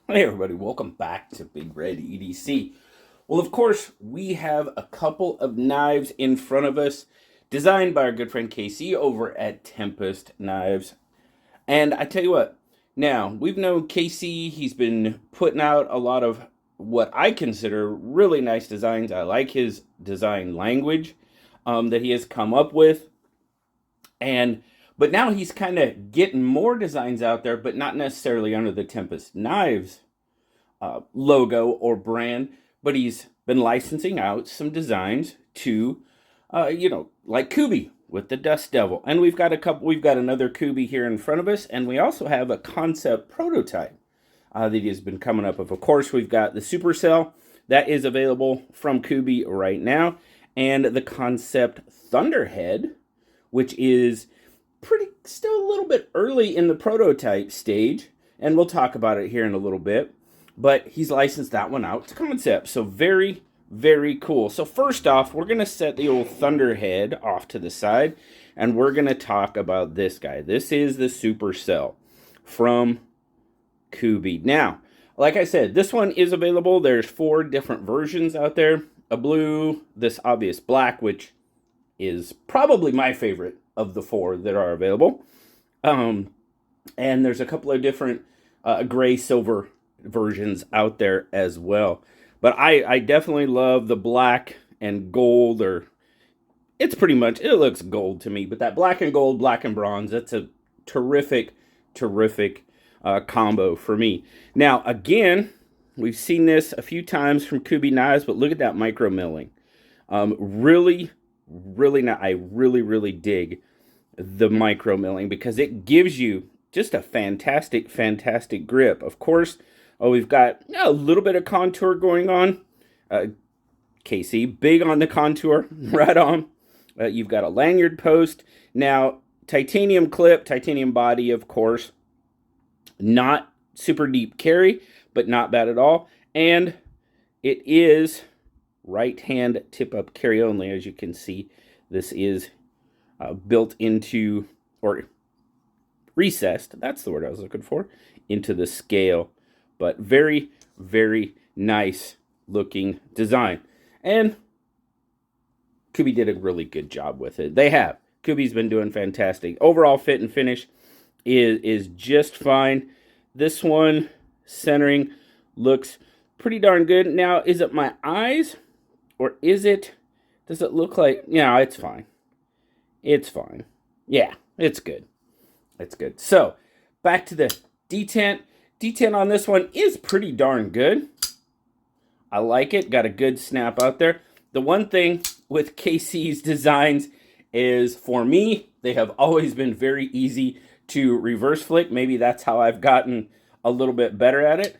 Hey everybody, welcome back to BigRedEDC. Well, of course, we have a couple of knives in front of us designed by our good friend Casey over at Tempest Knives. And I tell you what, now, we've known Casey, he's been putting out a lot of what I consider really nice designs. I like his design language that he has come up with. But now he's kind of getting more designs out there, but not necessarily under the Tempest Knives logo or brand, but he's been licensing out some designs to, like Kuby with the Dust Devil. And we've got another Kuby here in front of us, and we also have a concept prototype that he has been coming up with. Of course, we've got the Supercell that is available from Kuby right now, and the concept Thunderhead, which is still a little bit early in the prototype stage, and we'll talk about it here in a little bit. But he's licensed that one out to concept. So very, very cool. So first off, we're going to set the old Thunderhead off to the side, and we're going to talk about this guy. This is the Supercell from Kuby. Now, like I said, this one is available. There's 4 different versions out there. A blue, this obvious black, which is probably my favorite of the 4 that are available. And there's a couple of different gray, silver versions out there as well. But I definitely love the black and gold, or it's pretty much, it looks gold to me, but that black and gold, black and bronze, that's a terrific combo for me. Now, again, we've seen this a few times from Kuby Knives, but look at that micro milling. Really not, I really dig the micro milling because it gives you just a fantastic grip. Of course, we've got a little bit of contour going on. Casey, big on the contour, right on. You've got a lanyard post. Now, titanium clip, titanium body, of course. Not super deep carry, but not bad at all. And it is right hand tip up carry only, as you can see. This is built into, or recessed, that's the word I was looking for, into the scale. But very nice looking design. And Kuby did a really good job with it. They have. Kuby's been doing fantastic. Overall fit and finish is just fine. This one, centering, looks pretty darn good. Now, is it my eyes? Or does it look like, yeah, it's fine. It's fine. Yeah, it's good. It's good. So, back to the detent. Detent on this one is pretty darn good. I like it. Got a good snap out there. The one thing with KC's designs is, for me, they have always been very easy to reverse flick. Maybe that's how I've gotten a little bit better at it,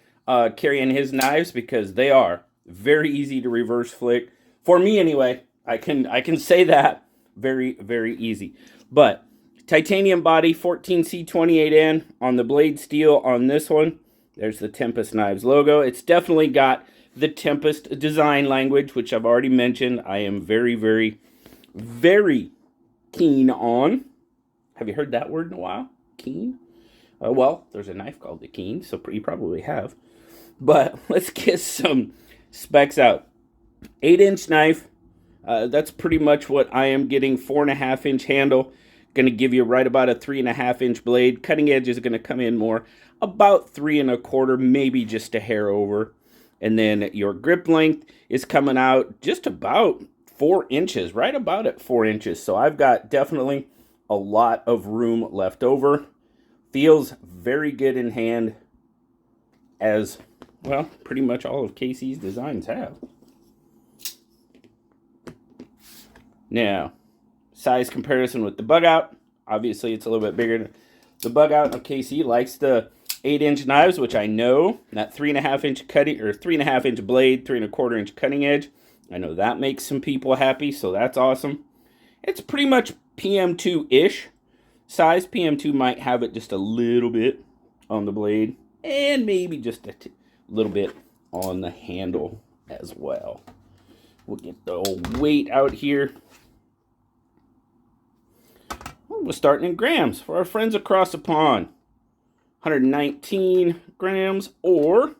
carrying his knives, because they are very easy to reverse flick. For me, anyway, I can say that very easy. But titanium body, 14C28N on the blade steel on this one. There's the Tempest Knives logo. It's definitely got the Tempest design language, which I've already mentioned. I am very keen on. Have you heard that word in a while? Keen? Well, there's a knife called the Keen, so you probably have. But let's get some specs out. 8-inch knife. That's pretty much what I am getting. 4.5-inch handle. Going to give you right about a 3.5-inch blade. Cutting edge is going to come in more about 3.25, maybe just a hair over. And then your grip length is coming out just about 4 inches, right about at 4 inches. So I've got definitely a lot of room left over. Feels very good in hand, as, well, pretty much all of Casey's designs have. Now, size comparison with the bug out. Obviously, it's a little bit bigger. The bug out of Casey likes the 8-inch knives, which I know, that 3.5-inch cutting, or 3.5-inch blade, 3.25-inch cutting edge. I know that makes some people happy, so that's awesome. It's pretty much PM2-ish size. PM2 might have it just a little bit on the blade, and maybe just a little bit on the handle as well. We'll get the old weight out here. We're starting in grams for our friends across the pond. 119 grams or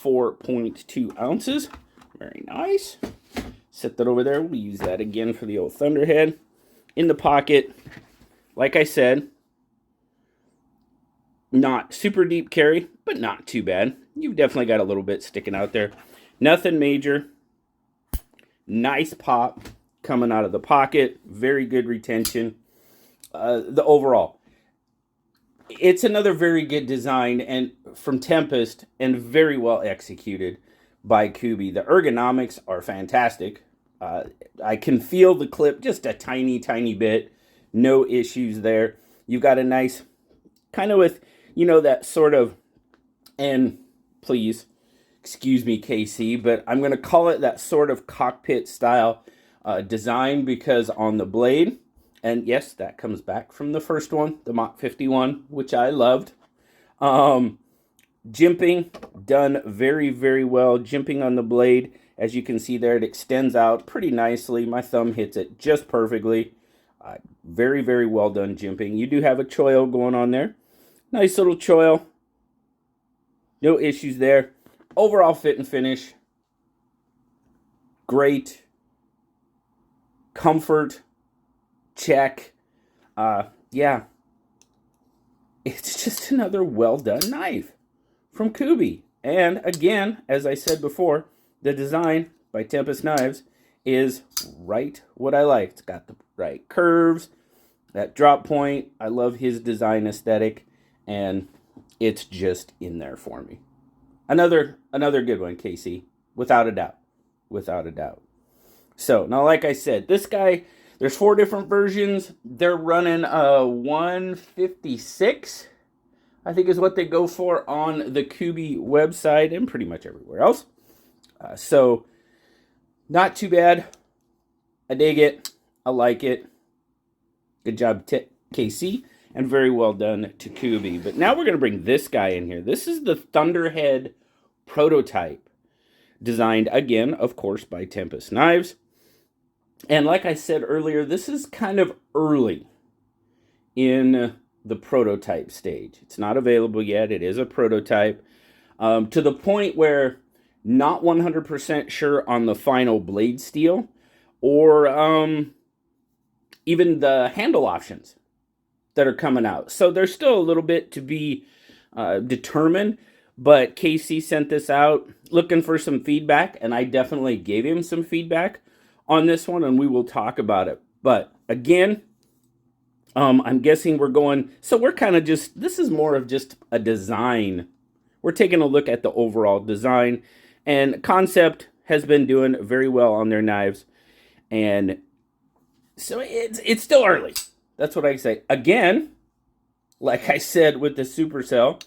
4.2 ounces. Very nice. Set that over there. We'll use that again for the old Thunderhead. In the pocket, like I said, not super deep carry, but not too bad. You've definitely got a little bit sticking out there. Nothing major. Nice pop coming out of the pocket. Very good retention. The overall, it's another very good design and from Tempest and very well executed by Kuby. The ergonomics are fantastic. I can feel the clip just a tiny, tiny bit. No issues there. You've got a nice, kind of with, you know, that sort of, and please, excuse me, KC, but I'm going to call it that sort of cockpit style design because on the blade, and yes, that comes back from the first one, the Mach 51, which I loved. Jimping, done very, very well. Jimping on the blade, as you can see there, it extends out pretty nicely. My thumb hits it just perfectly. Very, very well done jimping. You do have a choil going on there. Nice little choil. No issues there. Overall fit and finish, great. Comfort, check. Yeah. It's just another well done knife from Kuby. And again, as I said before, the design by Tempest Knives is right what I like. It's got the right curves, that drop point. I love his design aesthetic, and it's just in there for me. Another good one, Casey, without a doubt. Without a doubt. So, now like I said, this guy, there's 4 different versions. They're running 156, I think is what they go for on the Kuby website and pretty much everywhere else. So, not too bad. I dig it. I like it. Good job, KC. And very well done to Kuby. But now we're going to bring this guy in here. This is the Thunderhead prototype. Designed, again, of course, by Tempest Knives. And like I said earlier, this is kind of early in the prototype stage. It's not available yet. It is a prototype. To the point where not 100% sure on the final blade steel or even the handle options that are coming out. So there's still a little bit to be determined, but KC sent this out looking for some feedback, and I definitely gave him some feedback on this one, and we will talk about it. But again, I'm guessing we're going, so we're kind of just, this is more of just a design. We're taking a look at the overall design, and Concept has been doing very well on their knives, and so it's still early. That's what I say. Again, like I said with the Supercell,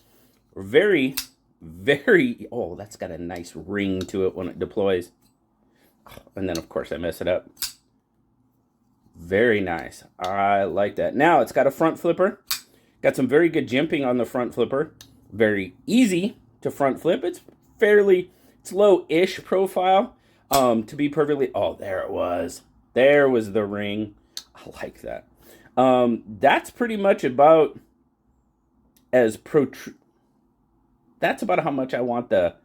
very, very, oh, that's got a nice ring to it when it deploys. And then, of course, I mess it up. Very nice. I like that. Now, it's got a front flipper. Got some very good jimping on the front flipper. Very easy to front flip. It's low-ish profile. To be perfectly, oh, there it was. There was the ring. I like that. That's pretty much about as that's about how much I want the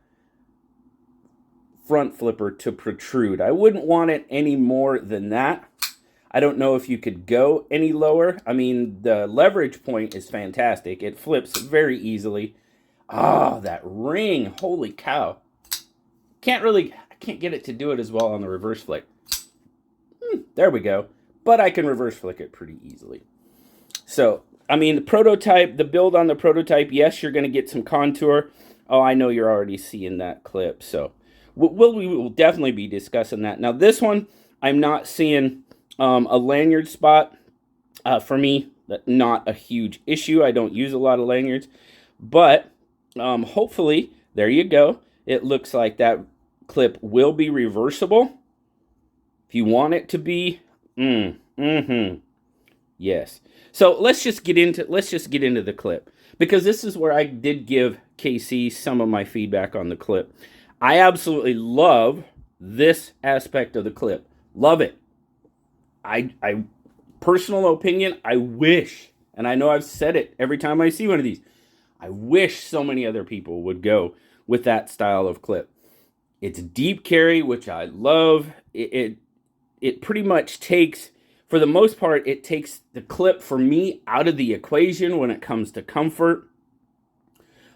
front flipper to protrude. I wouldn't want it any more than that. I don't know if you could go any lower. I mean, the leverage point is fantastic. It flips very easily. Ah, that ring. Holy cow. I can't get it to do it as well on the reverse flick. There we go. But I can reverse flick it pretty easily. So, I mean, the build on the prototype, yes, you're going to get some contour. Oh, I know you're already seeing that clip. So, we will definitely be discussing that. Now, this one, I'm not seeing a lanyard spot. For me, not a huge issue. I don't use a lot of lanyards. But, hopefully, there you go. It looks like that clip will be reversible. If you want it to be, yes. So let's just get into the clip, because this is where I did give KC some of my feedback on the clip. I absolutely love this aspect of the clip. Love it. I personal opinion, I wish, and I know I've said it every time I see one of these, I wish so many other people would go with that style of clip. It's deep carry, which I love. It pretty much takes, for the most part, it takes the clip for me out of the equation when it comes to comfort.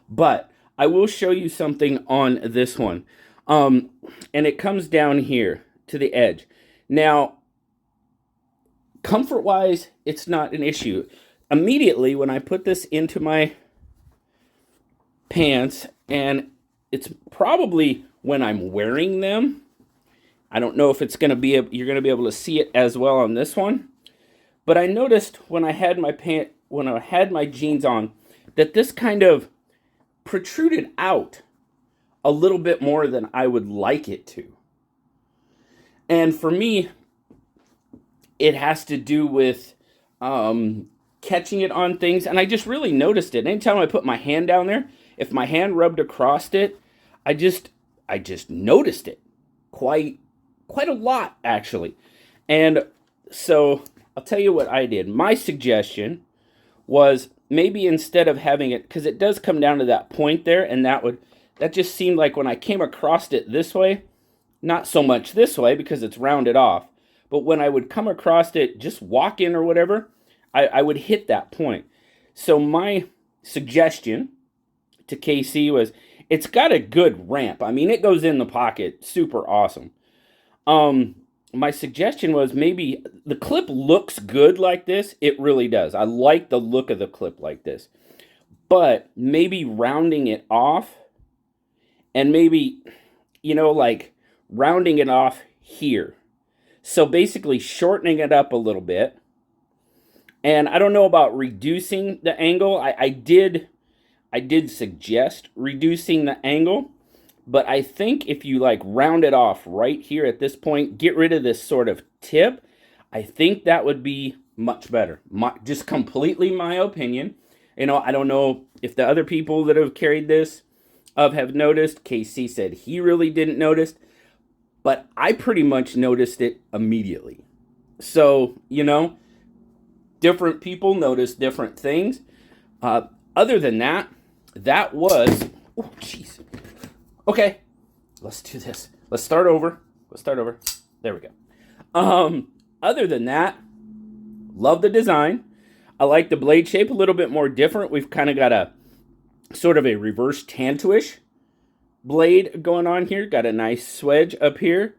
But I will show you something on this one. And it comes down here to the edge. Now, comfort-wise, it's not an issue. Immediately, when I put this into my pants, and it's probably when I'm wearing them, I don't know if it's going to be, you're going to be able to see it as well on this one, but I noticed when I had my jeans on, that this kind of protruded out a little bit more than I would like it to. And for me, it has to do with catching it on things, and I just really noticed it. Anytime I put my hand down there, if my hand rubbed across it, I just noticed it quite a lot, actually. And so I'll tell you what I did. My suggestion was maybe instead of having it, because it does come down to that point there, and that just seemed like when I came across it this way, not so much this way because it's rounded off, but when I would come across it, just walking or whatever, I would hit that point. So my suggestion to KC was, it's got a good ramp. I mean, it goes in the pocket, super awesome. My suggestion was maybe the clip looks good like this. It really does. I like the look of the clip like this. But maybe rounding it off, and maybe, like rounding it off here. So basically shortening it up a little bit. And I don't know about reducing the angle. I did suggest reducing the angle. But I think if you like round it off right here at this point, get rid of this sort of tip, I think that would be much better. Just completely my opinion. I don't know if the other people that have carried this have noticed. KC said he really didn't notice, but I pretty much noticed it immediately. So, different people notice different things. Other than that, that was, oh, jeez. Okay, let's do this. Let's start over. There we go. Other than that, love the design. I like the blade shape, a little bit more different. We've kind of got a sort of a reverse tanto-ish blade going on here. Got a nice swedge up here.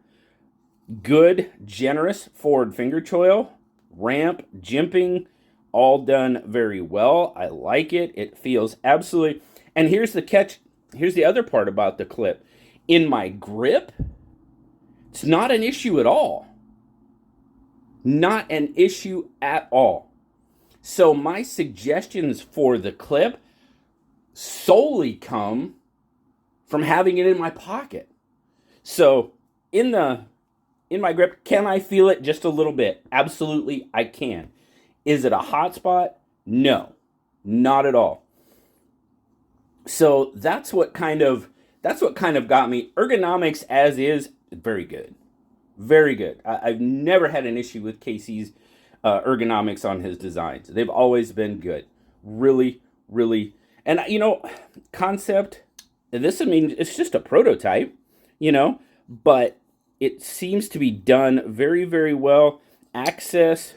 Good, generous forward finger choil. Ramp, jimping, all done very well. I like it. It feels absolutely... And here's the catch. Here's the other part about the clip. In my grip, it's not an issue at all. Not an issue at all. So my suggestions for the clip solely come from having it in my pocket. So in my grip, can I feel it just a little bit? Absolutely, I can. Is it a hot spot? No, not at all. So that's what kind of got me. Ergonomics as is, very good. Very good. I've never had an issue with KC's ergonomics on his designs. They've always been good. Really, really. And, concept, it's just a prototype, but it seems to be done very, very well. Access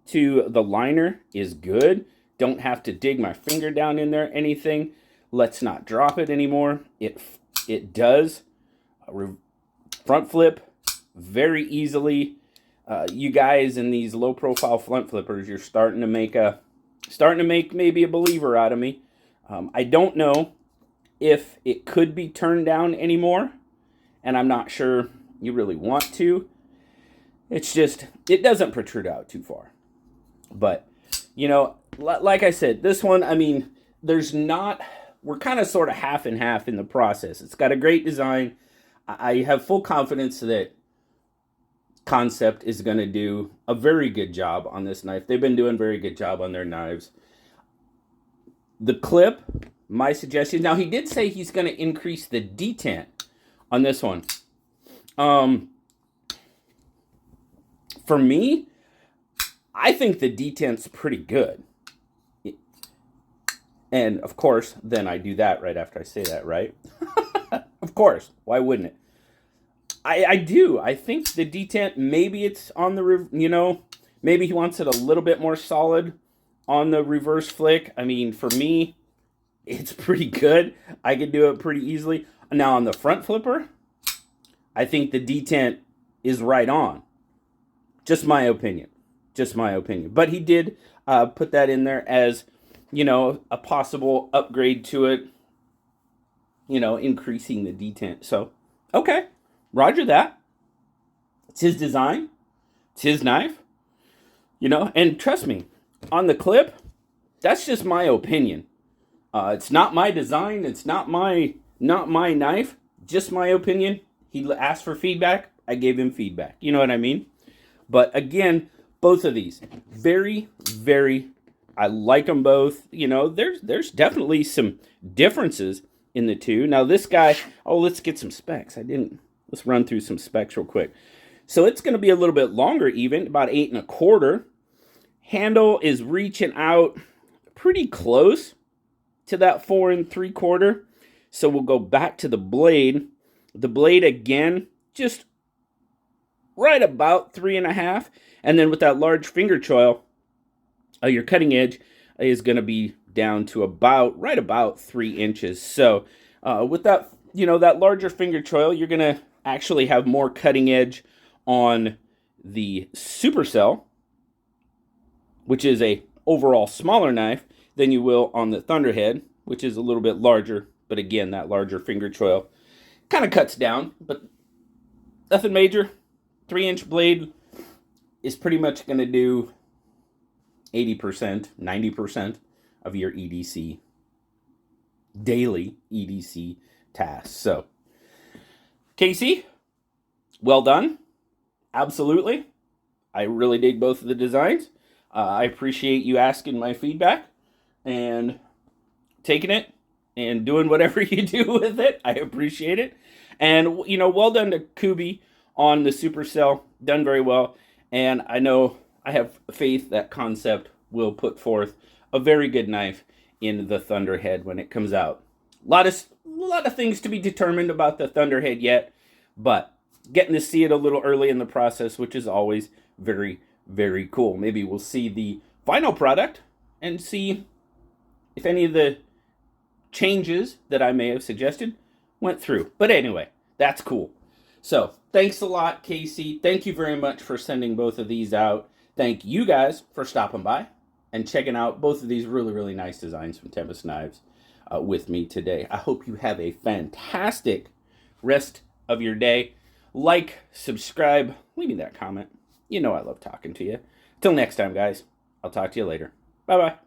to the liner is good. Don't have to dig my finger down in there, anything. Let's not drop it anymore. It does front flip very easily. You guys in these low profile front flippers, you're starting to make maybe a believer out of me. I don't know if it could be turned down anymore, and I'm not sure you really want to. It's just, it doesn't protrude out too far. But, like I said, this one, we're kind of sort of half and half in the process. It's got a great design. I have full confidence that Concept is going to do a very good job on this knife. They've been doing a very good job on their knives. The clip, my suggestion, now he did say he's going to increase the detent on this one. For me, I think the detent's pretty good. And of course, then I do that right after I say that, right? Of course. Why wouldn't it? I do. I think the detent, maybe it's on the, maybe he wants it a little bit more solid on the reverse flick. I mean, for me, it's pretty good. I could do it pretty easily. Now, on the front flipper, I think the detent is right on. Just my opinion. Just my opinion. But he did put that in there as, a possible upgrade to it, increasing the detent. So, okay. Roger that. It's his design. It's his knife. And trust me, on the clip, that's just my opinion. It's not my design. It's not my knife. Just my opinion. He asked for feedback. I gave him feedback. You know what I mean? But again, both of these, very, very, I like them both. There's definitely some differences in the two. Now this guy, let's get some specs. Let's run through some specs real quick. So it's going to be a little bit longer even, about 8 1/4. Handle is reaching out pretty close to that 4 3/4. So we'll go back to the blade. The blade again, just right about 3 1/2. And then with that large finger choil, your cutting edge is going to be down to right about 3 inches. So with that, that larger finger choil, you're going to actually have more cutting edge on the Supercell, which is a overall smaller knife, than you will on the Thunderhead, which is a little bit larger. But again, that larger finger choil kind of cuts down, but nothing major. 3-inch blade is pretty much going to do 80%, 90% of your EDC, daily EDC tasks. So, Casey, well done. Absolutely. I really dig both of the designs. I appreciate you asking my feedback and taking it and doing whatever you do with it. I appreciate it. And, well done to Kuby on the Supercell. Done very well. And I know I have faith that Concept will put forth a very good knife in the Thunderhead when it comes out. A lot of things to be determined about the Thunderhead yet, but getting to see it a little early in the process, which is always very, very cool. Maybe we'll see the final product and see if any of the changes that I may have suggested went through. But anyway, that's cool. So, thanks a lot, Casey. Thank you very much for sending both of these out. Thank you guys for stopping by and checking out both of these really, really nice designs from Tempest Knives with me today. I hope you have a fantastic rest of your day. Like, subscribe, leave me that comment. I love talking to you. Till next time, guys. I'll talk to you later. Bye-bye.